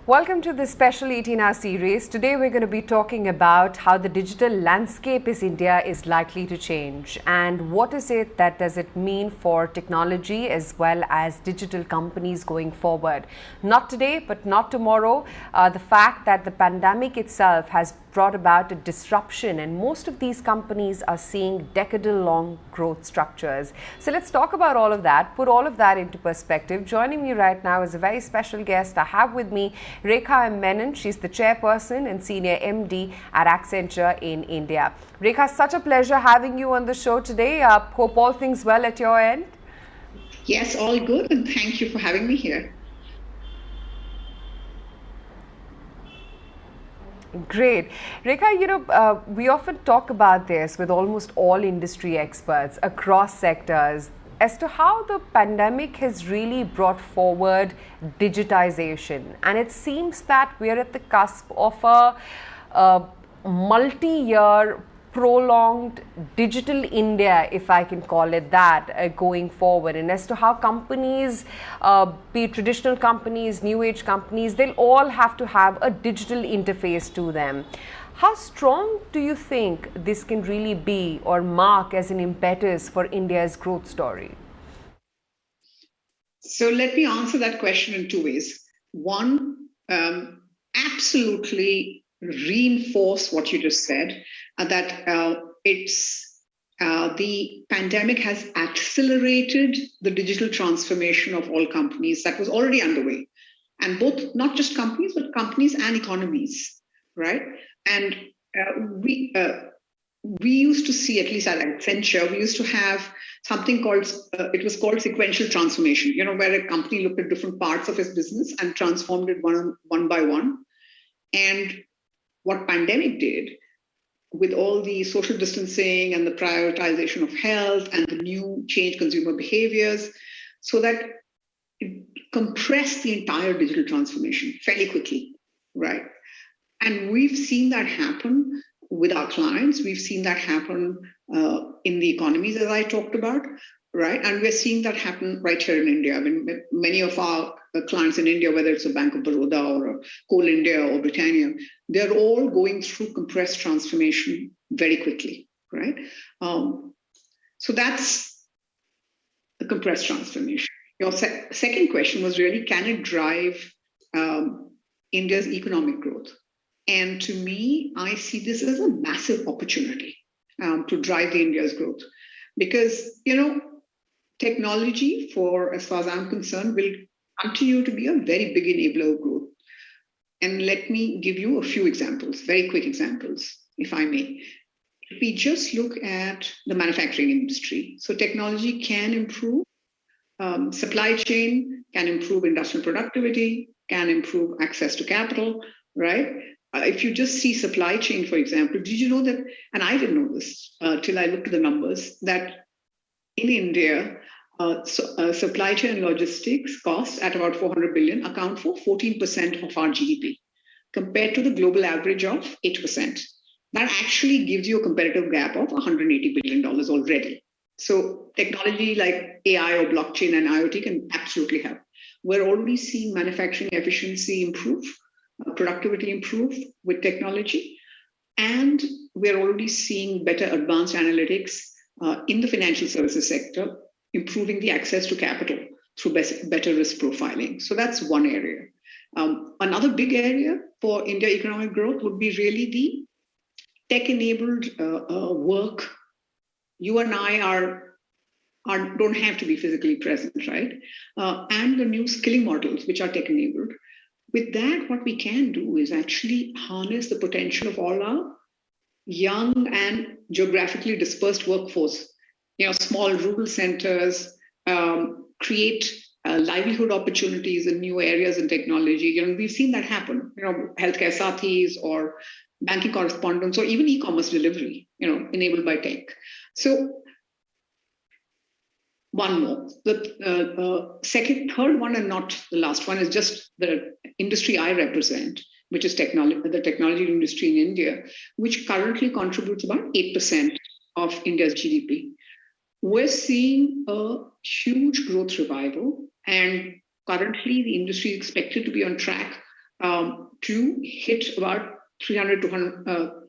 Welcome to this special 18-hour series. Today we're going to be talking about how the digital landscape in India is likely to change and what is it that does it mean for technology as well as digital companies going forward. Not today, but not tomorrow. The fact that the pandemic itself has brought about a disruption and most of these companies are seeing decadal-long growth structures. So let's talk about all of that, put all of that into perspective. Joining me right now is a very special guest. I have with me Rekha Menon. She's the Chairperson and Senior MD at Accenture in India. Rekha, such a pleasure having you on the show today. Hope all things well at your end. Yes, all good, and thank you for having me here. Great. Rekha, we often talk about this with almost all industry experts across sectors as to how the pandemic has really brought forward digitization. And it seems that we're at the cusp of a multi-year prolonged digital India, if I can call it that, going forward. And as to how companies, be it traditional companies, new age companies, they'll all have to have a digital interface to them. How strong do you think this can really be or mark as an impetus for India's growth story? So let me answer that question in two ways. One, absolutely reinforce what you just said, that the pandemic has accelerated the digital transformation of all companies that was already underway, and both not just companies but companies and economies, right? And we used to see, at least at Accenture, we used to have something called it was called sequential transformation. Where a company looked at different parts of its business and transformed it one by one. And what pandemic did, with all the social distancing and the prioritization of health and the new changed consumer behaviors, so that it compressed the entire digital transformation fairly quickly, right? And we've seen that happen with our clients. We've seen that happen in the economies, as I talked about, right? And we're seeing that happen right here in India. I mean, many of our clients in India, whether it's a Bank of Baroda or a Coal India or Britannia, they're all going through compressed transformation very quickly, right? So that's the compressed transformation. Your second question was really, can it drive India's economic growth? And to me, I see this as a massive opportunity to drive the India's growth, because technology, for as far as I'm concerned, will continue to be a very big enabler of growth. And let me give you a few examples, very quick examples, if I may. If we just look at the manufacturing industry, so technology can improve supply chain, can improve industrial productivity, can improve access to capital, right? If you just see supply chain, for example, did you know that, and I didn't know this till I looked at the numbers, that in India, supply chain and logistics costs at about 400 billion account for 14% of our GDP, compared to the global average of 8%. That actually gives you a competitive gap of $180 billion already. So technology like AI or blockchain and IoT can absolutely help. We're already seeing manufacturing efficiency improve, productivity improve with technology, and we're already seeing better advanced analytics in the financial services sector, improving the access to capital through better risk profiling. So that's one area. Another big area for India economic growth would be really the tech-enabled work. You and I don't have to be physically present, right? And the new skilling models, which are tech-enabled. With that, what we can do is actually harness the potential of all our young and geographically dispersed workforce. Small rural centers, create livelihood opportunities in new areas in technology. We've seen that happen. Healthcare sathis or banking correspondence or even e-commerce delivery, enabled by tech. So one more. The third one, and not the last one, is just the industry I represent, which is the technology industry in India, which currently contributes about 8% of India's GDP. We're seeing a huge growth revival, and currently the industry is expected to be on track to hit about 300 to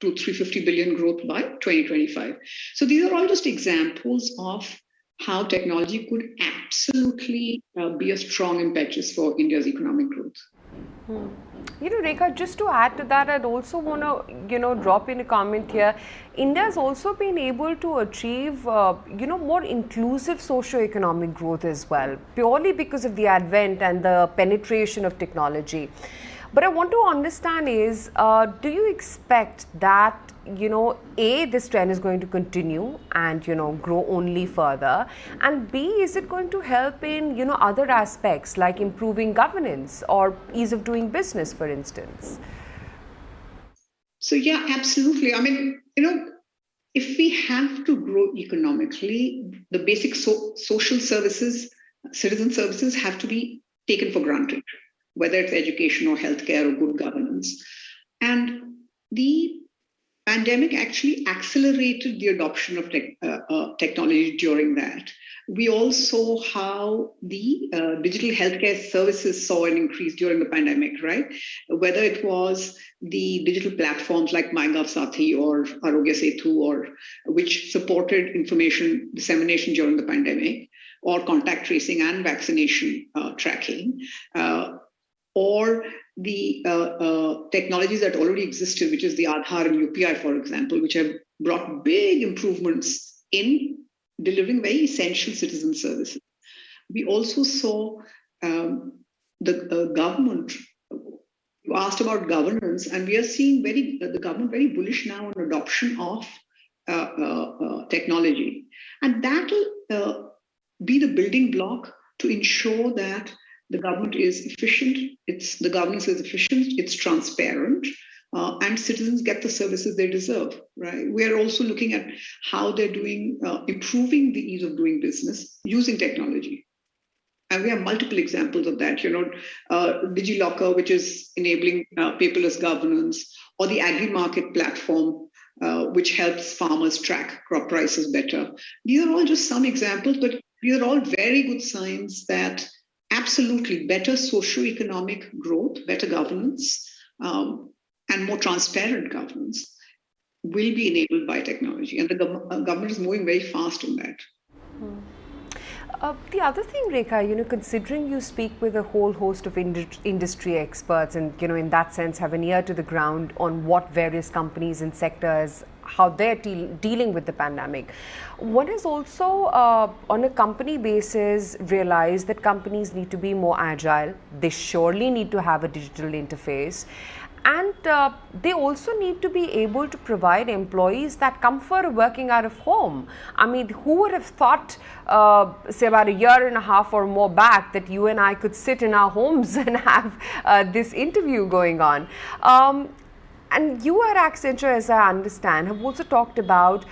350 billion growth by 2025. So these are all just examples of how technology could absolutely be a strong impetus for India's economic growth. Rekha, just to add to that, I'd also want to, drop in a comment here. India has also been able to achieve, more inclusive socio-economic growth as well, purely because of the advent and the penetration of technology. But I want to understand is, do you expect that, this trend is going to continue and, grow only further? And B, is it going to help in, other aspects like improving governance or ease of doing business, for instance? So, yeah, absolutely. I mean, if we have to grow economically, the basic social services, citizen services have to be taken for granted, whether it's education or healthcare or good governance. And the pandemic actually accelerated the adoption of technology during that. We all saw how the digital healthcare services saw an increase during the pandemic, right? Whether it was the digital platforms like MyGov Sathi or Arogya Setu, or which supported information dissemination during the pandemic, or contact tracing and vaccination tracking, or the technologies that already existed, which is the Aadhaar and UPI, for example, which have brought big improvements in delivering very essential citizen services. We also saw the government. You asked about governance, and we are seeing the government very bullish now on adoption of technology, and that will be the building block to ensure that the government is efficient, the governance is efficient, it's transparent, and citizens get the services they deserve, right? We are also looking at how they're doing, improving the ease of doing business using technology. And we have multiple examples of that, DigiLocker, which is enabling paperless governance, or the agri-market platform, which helps farmers track crop prices better. These are all just some examples, but these are all very good signs that absolutely better socio-economic growth, better governance, and more transparent governance will be enabled by technology. And the government is moving very fast on that. The other thing, Rekha, considering you speak with a whole host of industry experts and, in that sense, have an ear to the ground on what various companies and sectors, how they're dealing with the pandemic. One is also, on a company basis, realize that companies need to be more agile. They surely need to have a digital interface. And they also need to be able to provide employees that comfort of working out of home. I mean, who would have thought, say about a year and a half or more back, that you and I could sit in our homes and have this interview going on? And you at Accenture, as I understand, have also talked about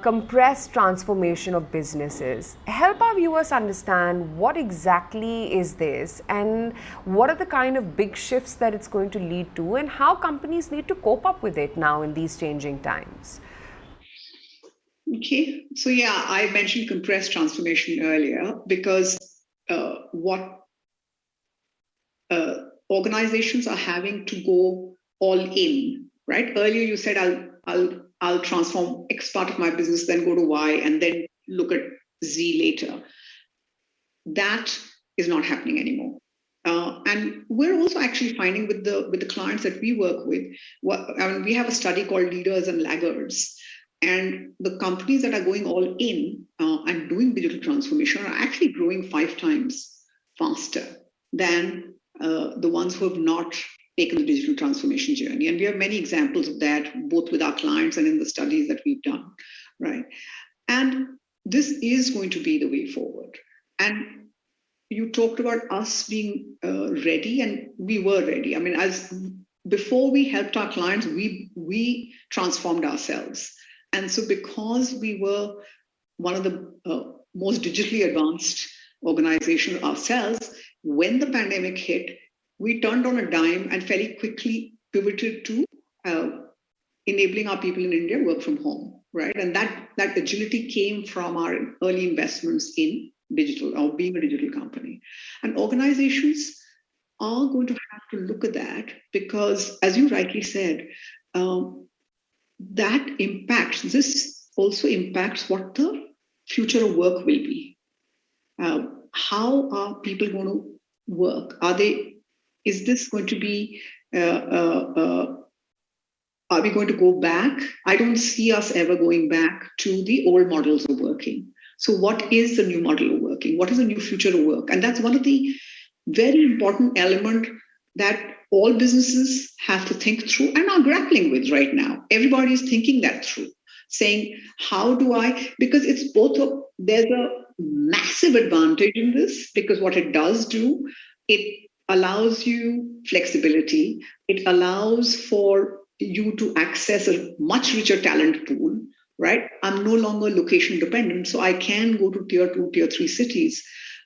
compressed transformation of businesses. Help our viewers understand what exactly is this, and what are the kind of big shifts that it's going to lead to, and how companies need to cope up with it now in these changing times. Okay, so yeah, I mentioned compressed transformation earlier because what organizations are having to go all in, right? Earlier you said I'll transform X part of my business, then go to Y, and then look at Z later. That is not happening anymore. And we're also actually finding with the clients that we work with, we have a study called Leaders and Laggards, and the companies that are going all in and doing digital transformation are actually growing 5 times faster than the ones who have not taken the digital transformation journey. And we have many examples of that, both with our clients and in the studies that we've done, right? And this is going to be the way forward. And you talked about us being ready, and we were ready. I mean, before we helped our clients, we transformed ourselves. And so because we were one of the most digitally advanced organizations ourselves, when the pandemic hit, we turned on a dime and very quickly pivoted to enabling our people in India work from home, right? And that agility came from our early investments in digital, or being a digital company. And organizations are going to have to look at that because, as you rightly said, um, this also impacts what the future of work will be. How are people going to work? Is this going to be, are we going to go back? I don't see us ever going back to the old models of working. So, what is the new model of working? What is the new future of work? And that's one of the very important element that all businesses have to think through and are grappling with right now. Everybody is thinking that through, saying, how do I, because it's there's a massive advantage in this because what it does do, it allows you flexibility, it allows for you to access a much richer talent pool, right? I'm no longer location dependent, so I can go to tier 2, tier 3 cities.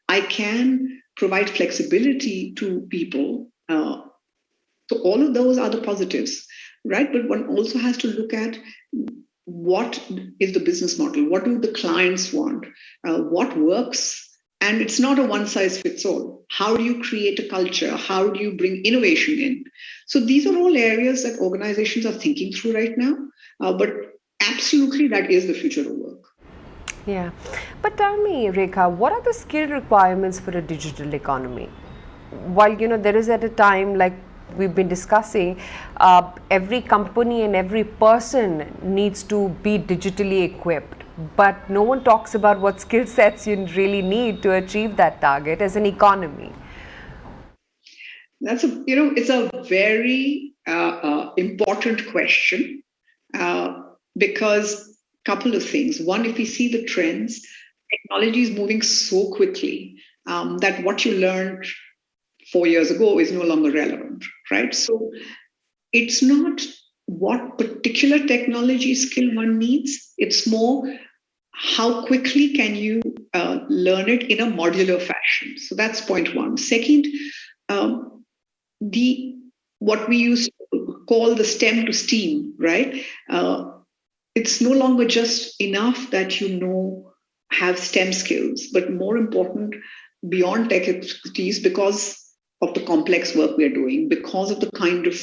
I can provide flexibility to people. So all of those are the positives, right? But one also has to look at what is the business model? What do the clients want? What works? And it's not a one size fits all. How do you create a culture? How do you bring innovation in? So these are all areas that organizations are thinking through right now. But absolutely, that is the future of work. Yeah. But tell me, Rekha, what are the skill requirements for a digital economy? While, there is at a time like we've been discussing, every company and every person needs to be digitally equipped. But no one talks about what skill sets you really need to achieve that target as an economy. It's a very important question because couple of things. One, if we see the trends, technology is moving so quickly that what you learned 4 years ago is no longer relevant, right? So it's not what particular technology skill one needs. It's more how quickly can you learn it in a modular fashion. So that's point one. Second, um, the what we used to call the STEM to STEAM, right? It's no longer just enough that have STEM skills, but more important, beyond tech expertise, because of the complex work we are doing, because of the kind of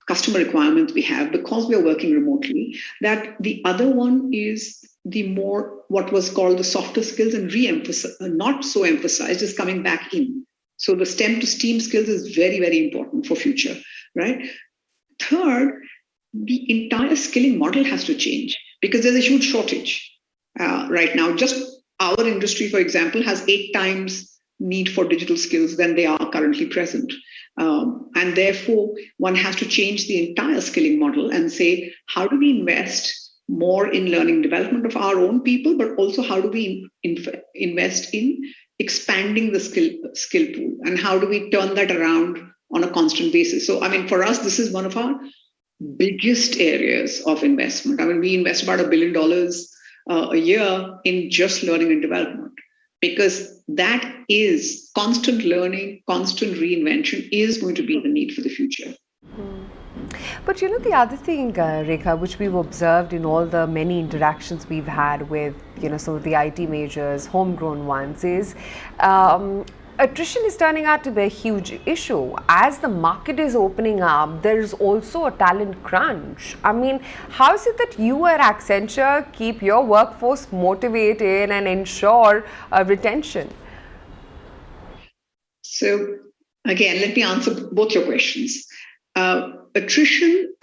customer requirements we have, because we are working remotely, that the other one is the more what was called the softer skills and not so emphasized is coming back in. So the STEM to STEAM skills is very, very important for future, right? Third, the entire skilling model has to change because there's a huge shortage right now. Just our industry, for example, has 8 times need for digital skills than they are currently present. And therefore, one has to change the entire skilling model and say, how do we invest more in learning development of our own people, but also how do we invest in expanding the skill pool, and how do we turn that around on a constant basis? So, I mean, for us, this is one of our biggest areas of investment. I mean, we invest about $1 billion a year in just learning and development, because that is constant learning, constant reinvention is going to be the need for the future. But the other thing, Rekha, which we've observed in all the many interactions we've had with, some of the IT majors, homegrown ones, is attrition is turning out to be a huge issue. As the market is opening up, there is also a talent crunch. I mean, how is it that you at Accenture keep your workforce motivated and ensure retention? So, again, let me answer both your questions. Attrition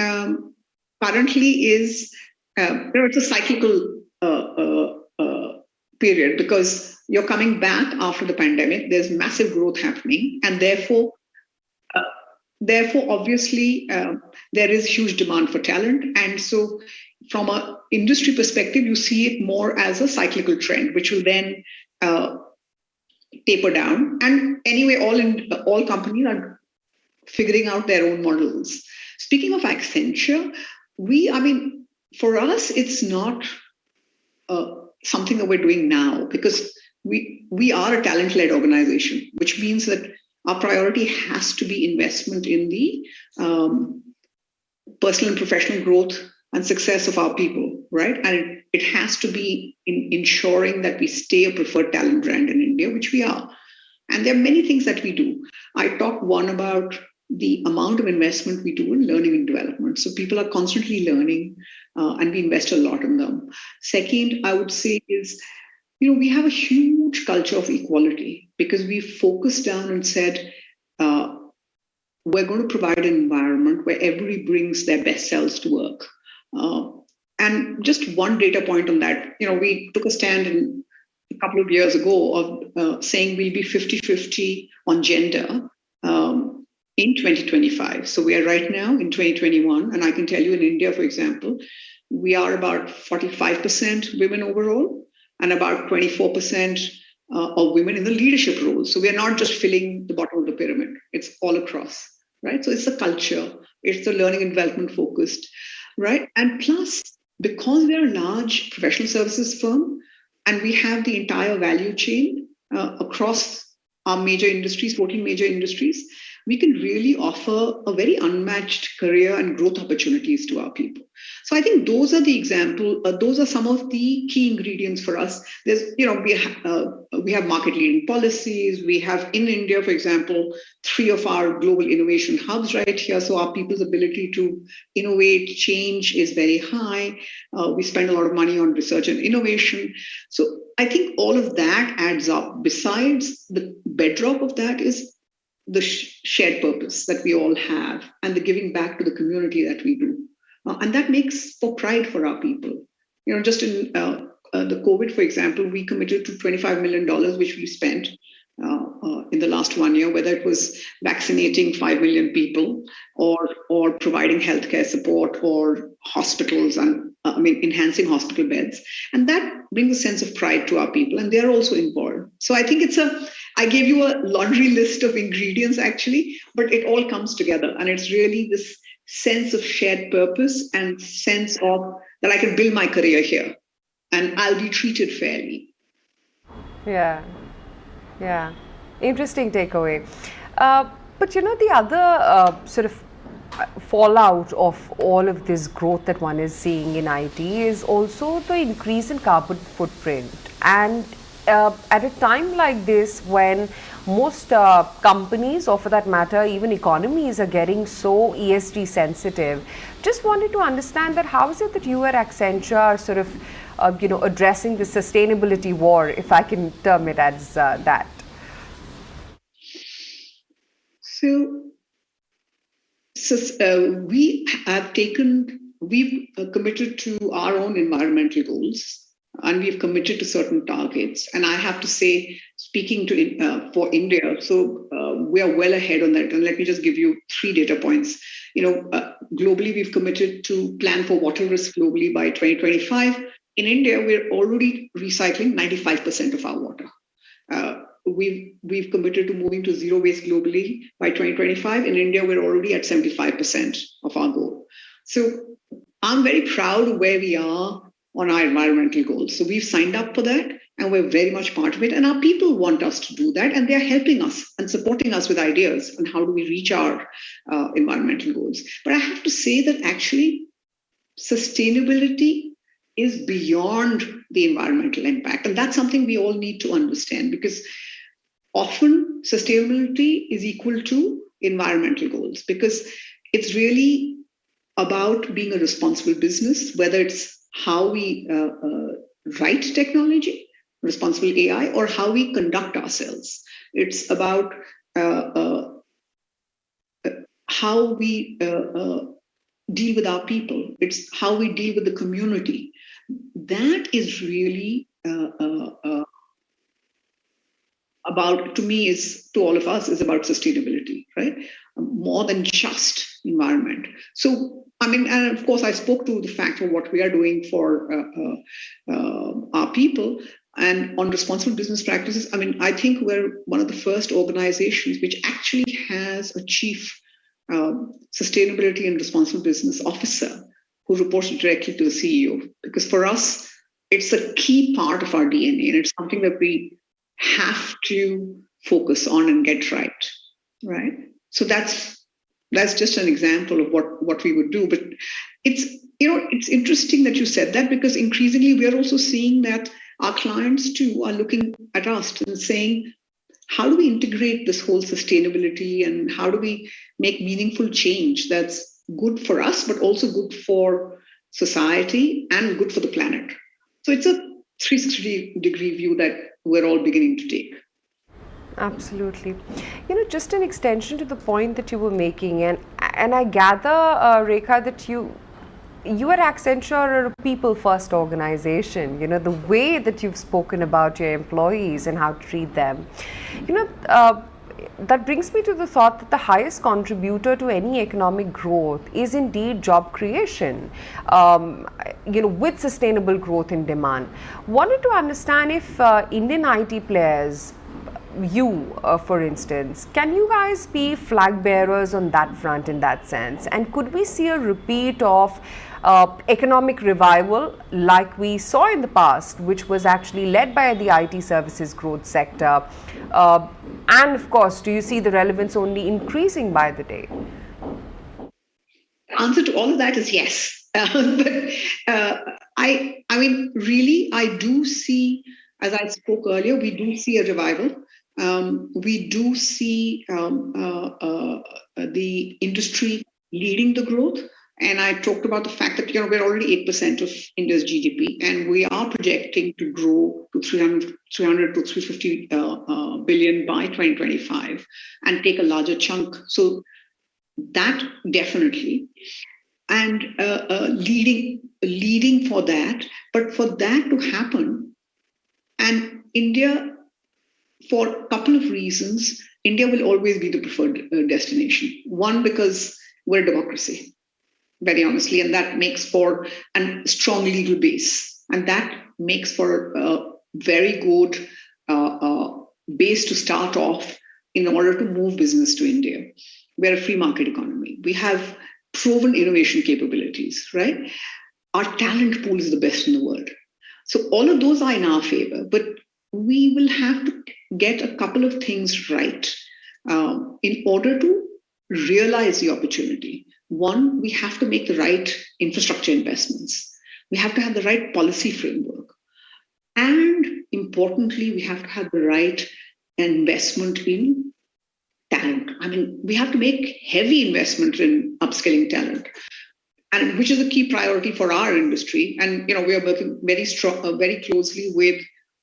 currently is it's a cyclical period because you're coming back after the pandemic. There's massive growth happening, and therefore, obviously, there is huge demand for talent. And so, from an industry perspective, you see it more as a cyclical trend, which will then taper down. And anyway, all companies are figuring out their own models. Speaking of Accenture, for us, it's not something that we're doing now because we are a talent-led organization, which means that our priority has to be investment in the personal and professional growth and success of our people, right? And it has to be in ensuring that we stay a preferred talent brand in India, which we are. And there are many things that we do. I talked one about the amount of investment we do in learning and development. So people are constantly learning, and we invest a lot in them. Second, I would say is, we have a huge culture of equality because we focused down and said, we're going to provide an environment where everybody brings their best selves to work. And just one data point on that, we took a stand a couple of years ago of saying we'll be 50-50 on gender in 2025. So we are right now in 2021. And I can tell you in India, for example, we are about 45% women overall and about 24% of women in the leadership roles. So we are not just filling the bottom of the pyramid. It's all across, right? So it's the culture, it's the learning and development focused, right? And plus, because we are a large professional services firm and we have the entire value chain across our major industries, 14 major industries, we can really offer a very unmatched career and growth opportunities to our people. So I think those are the example. Those are some of the key ingredients for us. There's, we have market leading policies. We have in India, for example, 3 of our global innovation hubs right here. So our people's ability to innovate, change is very high. We spend a lot of money on research and innovation. So I think all of that adds up. Besides, the bedrock of that is the shared purpose that we all have and the giving back to the community that we do. And that makes for pride for our people. Just in the COVID, for example, we committed to $25 million, which we spent in the last 1 year, whether it was vaccinating 5 million people or providing healthcare support or hospitals and enhancing hospital beds. And that brings a sense of pride to our people, and they're also involved. So I think I gave you a laundry list of ingredients actually, but it all comes together. And it's really this sense of shared purpose and sense of that I can build my career here and I'll be treated fairly. Yeah. Yeah. Interesting takeaway. But the other sort of fallout of all of this growth that one is seeing in IT is also the increase in carbon footprint. And at a time like this, when most companies, or for that matter, even economies, are getting so ESG sensitive, just wanted to understand that how is it that you at Accenture are sort of, addressing the sustainability war, if I can term it as that? So we've committed to our own environmental goals, and we've committed to certain targets. And I have to say, speaking to for India, so we are well ahead on that. And let me just give you 3 data points. Globally, we've committed to plan for water risk globally by 2025. In India, we're already recycling 95% of our water. We've committed to moving to zero waste globally by 2025. In India, we're already at 75% of our goal. So I'm very proud of where we are on our environmental goals. So we've signed up for that and we're very much part of it. And our people want us to do that, and they're helping us and supporting us with ideas on how do we reach our environmental goals. But I have to say that actually sustainability is beyond the environmental impact. And that's something we all need to understand, because often sustainability is equal to environmental goals, because it's really about being a responsible business, whether it's how we write technology, responsible AI, or how we conduct ourselves. It's about how we deal with our people. It's how we deal with the community. That is really about, to me, is to all of us, is about sustainability, right? More than just environment. So, and of course, I spoke to the fact of what we are doing for our people and on responsible business practices. I think we're one of the first organizations which actually has a chief sustainability and responsible business officer who reports directly to the CEO, because for us, it's a key part of our DNA, and it's something that we have to focus on and get right? So that's just an example of what we would do. But it's interesting that you said that, because increasingly we are also seeing that our clients too are looking at us and saying, how do we integrate this whole sustainability and how do we make meaningful change that's good for us, but also good for society and good for the planet? So it's a 360-degree view that we're all beginning to take. Absolutely. Just an extension to the point that you were making, and I gather, Rekha, that you at Accenture are a people-first organization. The way that you've spoken about your employees and how to treat them, that brings me to the thought that the highest contributor to any economic growth is indeed job creation, with sustainable growth in demand. Wanted to understand if Indian IT players, for instance, can you guys be flag bearers on that front in that sense? And could we see a repeat of economic revival like we saw in the past, which was actually led by the IT services growth sector? And of course, do you see the relevance only increasing by the day? The answer to all of that is yes. Really, I do see, as I spoke earlier, we do see a revival. We do see the industry leading the growth. And I talked about the fact that we're already 8% of India's GDP, and we are projecting to grow to 300 to 350 billion by 2025 and take a larger chunk. So that definitely, and leading for that. But for that to happen, and India, for a couple of reasons, India will always be the preferred destination. One, because we're a democracy, very honestly, and that makes for a strong legal base. And that makes for a very good base to start off in order to move business to India. We're a free market economy. We have proven innovation capabilities, right? Our talent pool is the best in the world. So all of those are in our favor, but we will have to get a couple of things right in order to realize the opportunity. One, we have to make the right infrastructure investments. We have to have the right policy framework. And importantly, we have to have the right investment in talent. We have to make heavy investment in upskilling talent, and which is a key priority for our industry. And we are working very closely with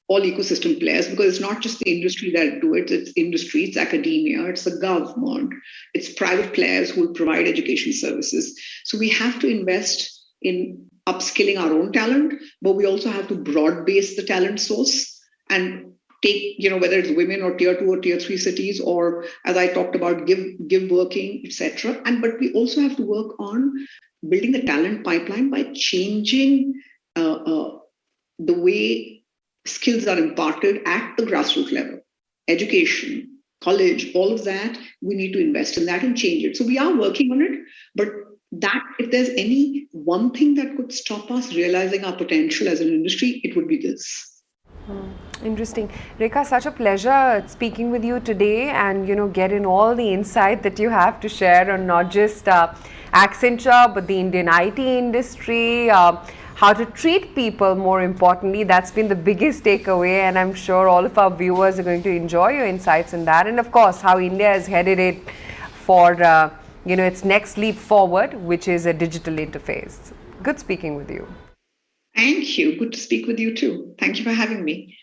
all ecosystem players, because it's not just the industry that do it, it's industry, it's academia, it's the government, it's private players who will provide education services. So we have to invest in upskilling our own talent, but we also have to broad base the talent source and take, whether it's women or tier 2 or tier 3 cities, or as I talked about, give working, etc. But we also have to work on building the talent pipeline by changing the way skills are imparted at the grassroots level. Education, college, all of that, we need to invest in that and change it. So we are working on it, but that, if there's any one thing that could stop us realizing our potential as an industry, it would be this. Interesting. Rekha, such a pleasure speaking with you today and, getting all the insight that you have to share on not just Accenture, but the Indian IT industry, how to treat people, more importantly. That's been the biggest takeaway, and I'm sure all of our viewers are going to enjoy your insights in that. And of course, how India has headed it for its next leap forward, which is a digital interface. Good speaking with you. Thank you. Good to speak with you too. Thank you for having me.